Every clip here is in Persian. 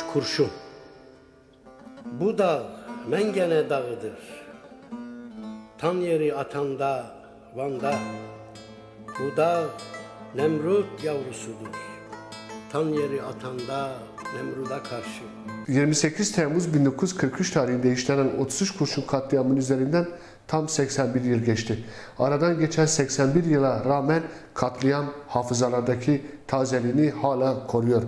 kurşun. Bu dağ Mengene dağıdır. Tan yeri atanda Van'da. Bu dağ Nemrut yavrusudur. Tan yeri atanda Nemrut'a karşı. 28 Temmuz 1943 tarihinde işlenen 33 kurşun katliamının üzerinden tam 81 yıl geçti. Aradan geçen 81 yıla rağmen katliam hafızalardaki tazeliğini hala koruyor.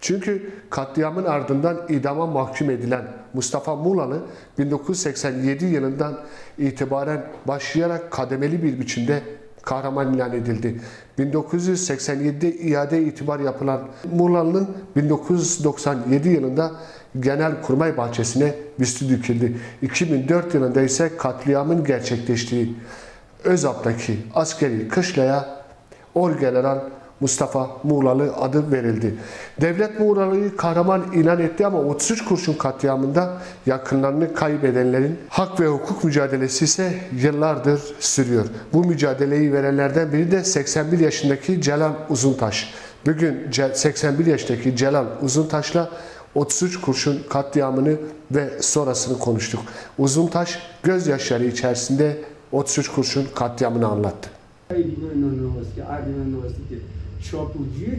Çünkü katliamın ardından idama mahkum edilen Mustafa Muğlalı 1987 yılından itibaren başlayarak kademeli bir biçimde kahraman ilan edildi. 1987'de iade itibar yapılan Muğlalı'nın 1997 yılında Genelkurmay bahçesine büstü dikildi. 2004 yılında ise katliamın gerçekleştiği Özap'taki askeri kışlaya Orgeneral Mustafa Muğlalı adı verildi. Devlet Muğlalı'yı kahraman ilan etti ama 33 kurşun katliamında yakınlarını kaybedenlerin hak ve hukuk mücadelesi ise yıllardır sürüyor. Bu mücadeleyi verenlerden biri de 81 yaşındaki Celal Uzuntaş. Bugün 81 yaşındaki Celal Uzuntaş'la 33 kurşun katliamını ve sonrasını konuştuk. Uzuntaş gözyaşları içerisinde 33 kurşun katliamını anlattı. Çapulcuyu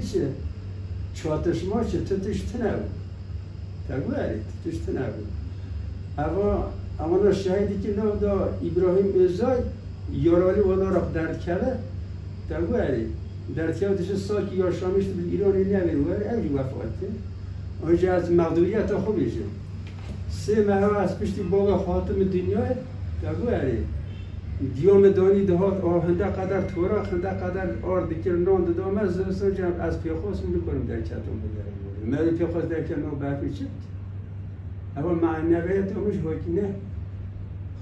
çatışma tutuştular. Tabii tutuştular. Ama şahidi ki ne da İbrahim Özay yaralı olarak dert kere. Tabii dert kere dışı sanki yaşamıştı bir İran'ı ne veriyor? Evci vefatı. Önce az mağduriyet خوبیشه. سه ماه از پشت باغ خاتم دنیا tabii دیوم دانی دهات آهنده قدر تورا خنده قدر آرد کردن دادم از زمستان از پیخواست میکنم در چتون بگیرم. من پیخواست در کنار برفی چت. اما معنویت امش وقتی نه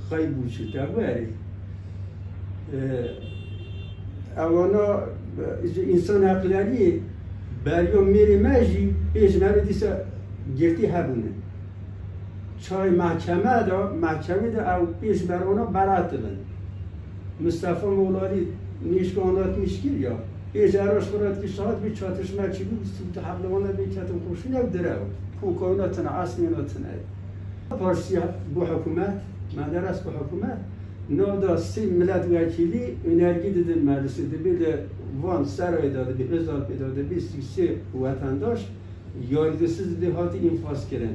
خیلی بوده tabii. اوانا انسان عقلی بریم میری ماجی پیش دیسا گرتی هبونه. چای محکمه دا او پیش بروانا برات بند. Mustafa Muğlalı nişki anlatmış ki ya, ecaroş kurat ki şahat bir çatışma çıkıyor, üstünde havlana bir çatım kurşun yok direv. Bu koyunatına, asminatına. Parsi bu hükümet, madaras bu hükümet, nada si millet vekili önergi dedim meclisi de bir de Van Saray'da bir özel pedagogda bir sisi vatandaş yargısız bir hatı infaz keren.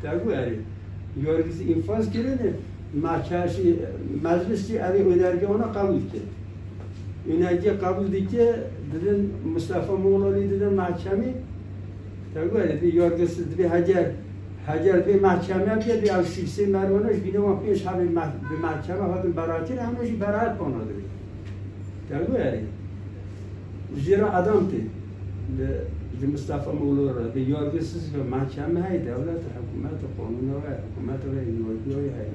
Tabii yargısız infaz kereni mahkemesi meclisi evi önerge ona kabul etti. Önerge kabul etti dedim Mustafa Muğlalı dedim mahkeme tabii bir yargısız bir hacer bir mahkeme bir avsisi mervanış bir ama peş abi bir mahkeme hatun beratin hamışı beraat konadı. Tabii zira adamdı. Mustafa Muğlalı bir yargısız bir mahkeme hay devlet hükümet kanunu ve hükümet ve yargı hay.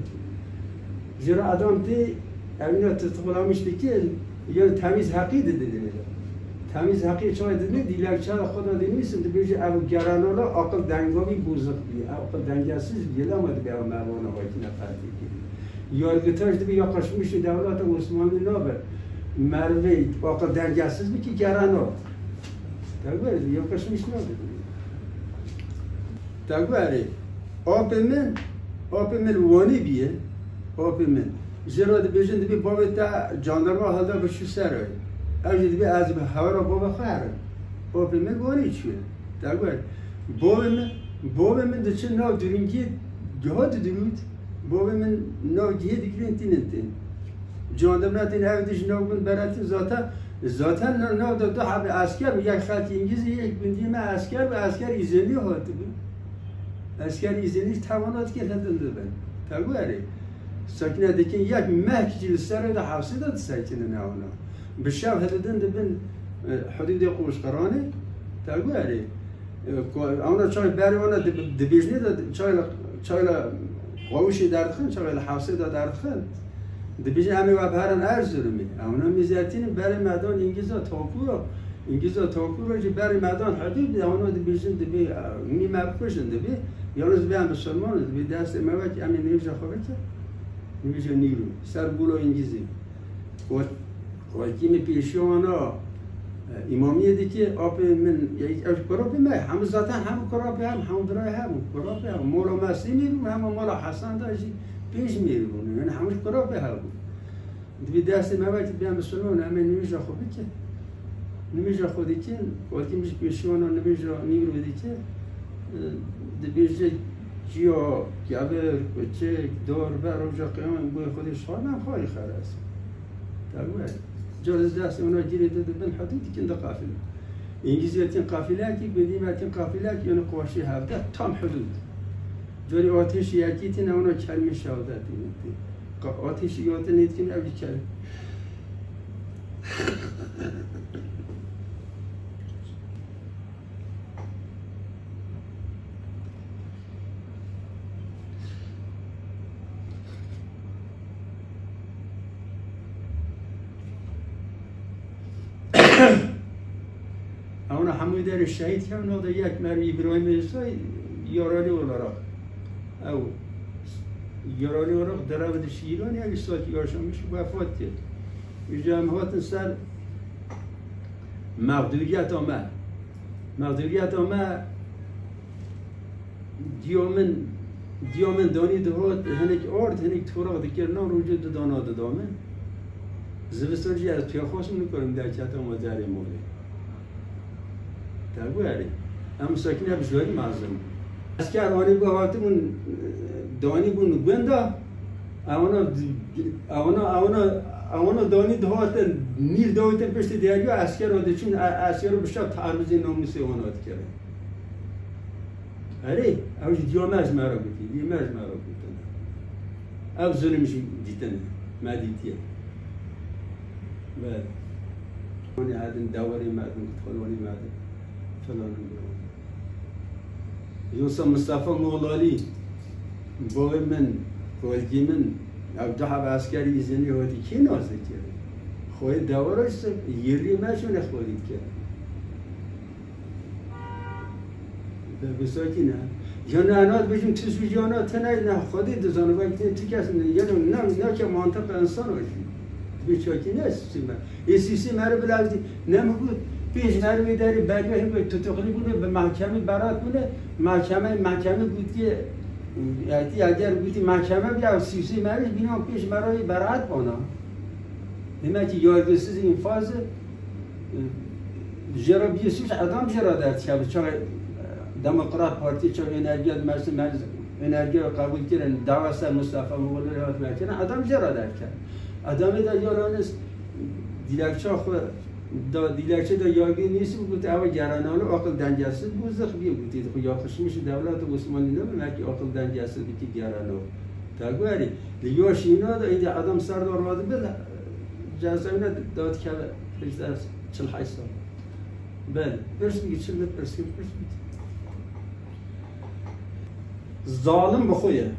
Zira adamdı evine tutuklamıştı ki yani temiz hakkı dedi. Temiz hakkı çay dedi dilekçe Xuda demişsin de bir ev geranola akıl dengavi bozuk bir akıl dengesiz gelamadı bir mevana vakitine parti ki. Yargıtaş bir yaklaşmış devlet Osmanlı naber. Merve akıl dengesiz bir ki gerano. Tabii yaklaşmış naber. Tabii apimin vani biye apimin. Zira de bejin de bir babeta jandarma halda bir şu saray. Evde bir az bir havara baba khar. Apimin vani çiyor. Tabii babamın de çin nav dürünki cihad dürüt. Babamın nav diye diklentinti. Jandarmatin evde jinavun beratin zaten nav da habi asker bir yak İngiliz ilk bindiğime asker ve asker izinli oldu. Asker izinli tavanat getirdim ben. Tabii sakine dekin yak mehkil sarayda hafsida sakine ona. Bişav hededen de ben hududi Quşqarani tabii ona çay beri ona dibijni de çayla qavuşi dardxın çayla hafsida dardxın. Dibijni ami ve baran Erzurumi. Ona mizatini beri medan İngilizce topluyor ki beri medan hudud ona dibijni dibi ni mapkuşun dibi. Yalnız ben Müslümanım bir ders emevet ami neyce xavete. Neyce niru. Ser bulo İngilizce. O kimi peşiyona امامیه دیگه آب من یک کراپی ما هم ذاتا هم کراپی هم برای هم کراپی هم مولا مسیح میرون هم مولا حسن داشتی پیش میرون یعنی همش کراپی هم دوی دست ما وقتی بیام مسلمان همه نمیشه خوبی که نمیشه خودی که وقتی میشه پیشوانو نمیشه نیرو بدی که دیگه جیا گبر کوچه دور بر اونجا قیام بوی خودش خواهم خواهی خرست تقوی جالس دست اونا گیری داده بن حدودی که ده قافله انگلیسی هاتین قافله کی بدیم هاتین قافله کی اون قواشی هفته تام حدود جوری آتش یکی تین اونا کلمه شهادت میدی آتش یاد نید که نبی کلمه اونا هموی در شهید که اونا یک مری ابراهیم عیسی یارانی اولاراق او یارانی اولاراق در عبد شیران یک ساعت یارشان وفات کرد اینجا هم هاتن سر مقدوریت آمد دیامن دانی دهات هنک آرد هنک توراق دکرنان روجه دانا دامن زوستانجی از پیاخواست میکنیم در چطا ما در موله تقویاری اما ساکنه بزوری معظم از که آنی با هاتمون دانی بون گوندا اونا دانی دهاتن نیل داویتن پشت دیگری و اسکر آده چون اسکر رو بشاب تعرضی ناموسی اونات کرده اره اوش دیامج مرا بودی دیامج مرا بودن او ظلمشی دیتن مدیتیه بله اونی عدن دوری مردم کتخلوانی مردم فلان یوسف مصطفى مولالی باقی من خودی من او ده عسکری زنی هاتی کی نازد کرد خواهی دوارش یری مشونه خواهید کرد بساکی نه یا نه انات بشیم تسوی جانا تنهی نه خودی دزانو وقتی تو کسی نه که منطق انسان باشیم بیچاکی نیست سیسی مرا بلازی نمیگود پیش نروی داری بگه هم تو تقریبا به محکمه برات بونه محکمه بود که یعنی اگر بودی محکمه بیا سیسی مرا بینا پیش مرای برات بانا نمیشه که یارگسیز این فاز جرا بیسوش آدم جرا داد شب چون دموکرات پارتی چون انرژی مرز انرژی رو قبول کردن دعوت مصطفی مولانا رو میکنن آدم جرا داد کرد آدمی دا یارانست دیلکچه خود دیلکچه دا یاگی نیست بود اول گرانانو عقل دنجسد بود زخمی بودید خو یا خوشمیش دولت عثمانی نمیدونم که عقل دنجسد که گرانو تاگواری لیوش اینا دا این آدم سردار واده بده جزاینا داد که پیشتر 48 سال بله برس میگه 40 برس ظالم بخویه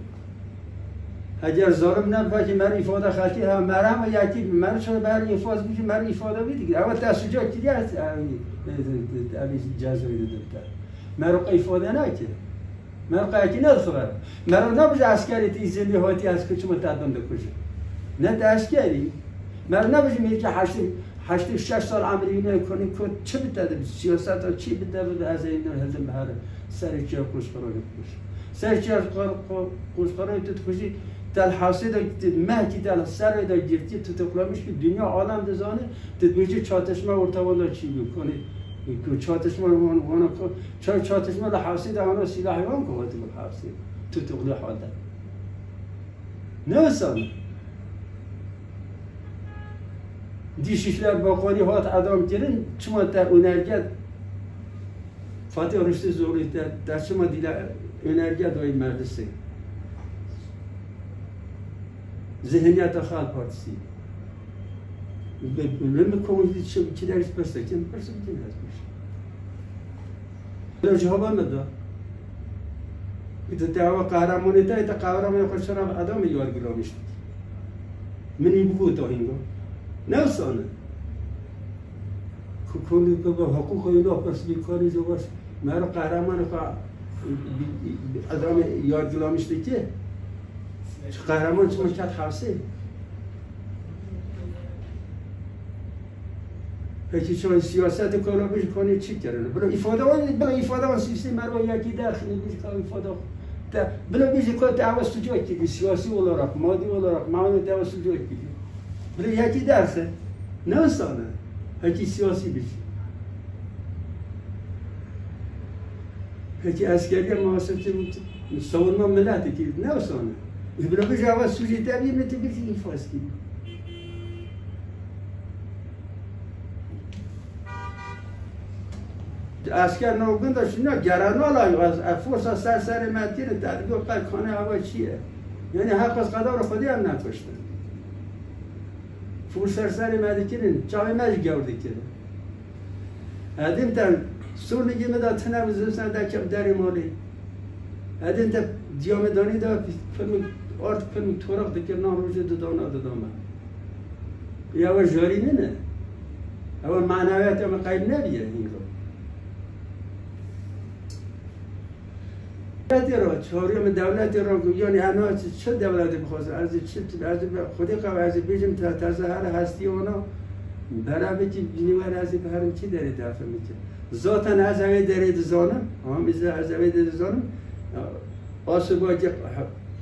اگر ظالم نبود که من ifade خاطی هم مرام یکی من چون بر ifade میشه من ifade میدی اول تسجیل کردی است امی جزایی دادن مرا ifade نکرد مرا قاعدی ندخل مرا نبود عسکری تیزی هاتی از کچه متعدم دکوچه نه عسکری مرا نبود میگه که 86 سال عملی کنی که چه بده سیاست ها چی بده از این هزم بهره سر چه خوش قرار خوش سر چه خوش قرار تو خوشی در حاصل مهدی در سر در گرتی تو تقلامیش که دنیا عالم دزانه تدبیرچه چاتشما ارتباطا چی میکنه که چاتشما رو چاتشما لحاصل در آنها سلاحی هم که وقتی حاصل تو تقلی حاده نوستانه دیشیشلر باقانی هات ادام کردن چما در اونرگت فاتح رشد زوری در چما دیل اونرگت های مردسه ذهنیت خال پارتیسی لما کمونیتی چه درس پرسه چه پرسه چه درس میشه جواب نمیده ایت دعوا قهرمانی تا ایت قهرمان خود شراب آدم یار گلامیش منی بود تا اینجا نوسانه کلی که با حقوق اینا پس بیکاری جواش مرا قهرمان خود آدم یار گلامیش دیگه قهرمان چه مکت حوصه هیچی چون سیاست کارو بیش کنی چی کردن بلا ifade سیستم رو یکی داخل بیش کار ifade بلا بیش کار توسط جای کی سیاسی olarak مادی olarak manevi توسط جای کی بلا یکی درسه نه سانه هیچی سیاسی بیش هیچی عسکری محاسبه savunma milleti ki ne sonu بلا بیش اول سوژه تبیه مت بیش ifade کی اسکر نوگن داشت نه گرانال از فرصت سر مدیر درگاه قد خانه هوا چیه یعنی حق از قدر خودی هم نکشتن فرصت سر مدیر جای مج گورده کرد ادیم تا سور نگی مدا تنه بزرسن در کم داری مالی ادیم تا دیامدانی دا فیلم آرت فیلم تورق دکر نام روزه دادانا داداما یا و جاری نه اول معنویت هم قیب نبیه این رو چهارم دولت را یعنی انا چه دولتی بخواست از چه از خودی قبل از بیشتر تظاهر هستی اونا برای چی جنوبی از به هرم چی داره دفع میشه ذاتاً از اوی داره دزانم هم از اوی داره دزانم آسوبا که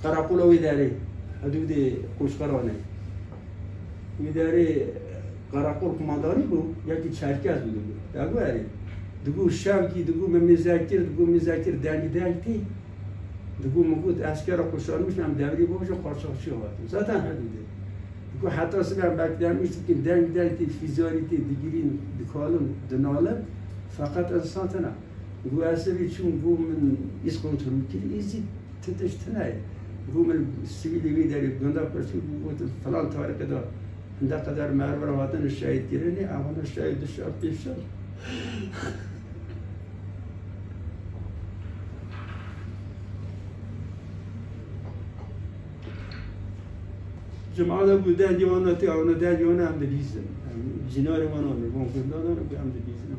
قراقلوی داره حدود خوشقرانه می داره قراقل کمانداری بود یکی چرکز بود دگویی دگو شوکی دگو مذاکر دنگی دگو مگود اسکر را خوشحال میشم دوری باشه قاچاقچی آوردم ذاتاً حدوده دگو حتی سبب بکدر میشه که دنگی فیزاریتی دیگرین دکالم دنالم فقط انسان تنه دگو اصلی چون گو من ایس کنترل میکنی ایزی تتش تنه گو من سیویلی ویداری گنده پرسی بود فلان تاریخ دار هنده قدر مرور وطن شاید گیرنی اما شاید شاب پیشتر جماعت بودن دیواناتی آن دیوان هم دلیزن جنار من آن ممکن دادن که هم دلیزن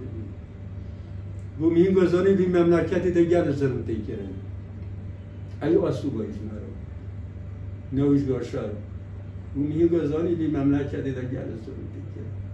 گو میین گذاری بی مملکتی دیگر ضرورت کردن ای آسوبای جنار نویش گرشار گو میین گذاری بی مملکتی دیگر ضرورت کردن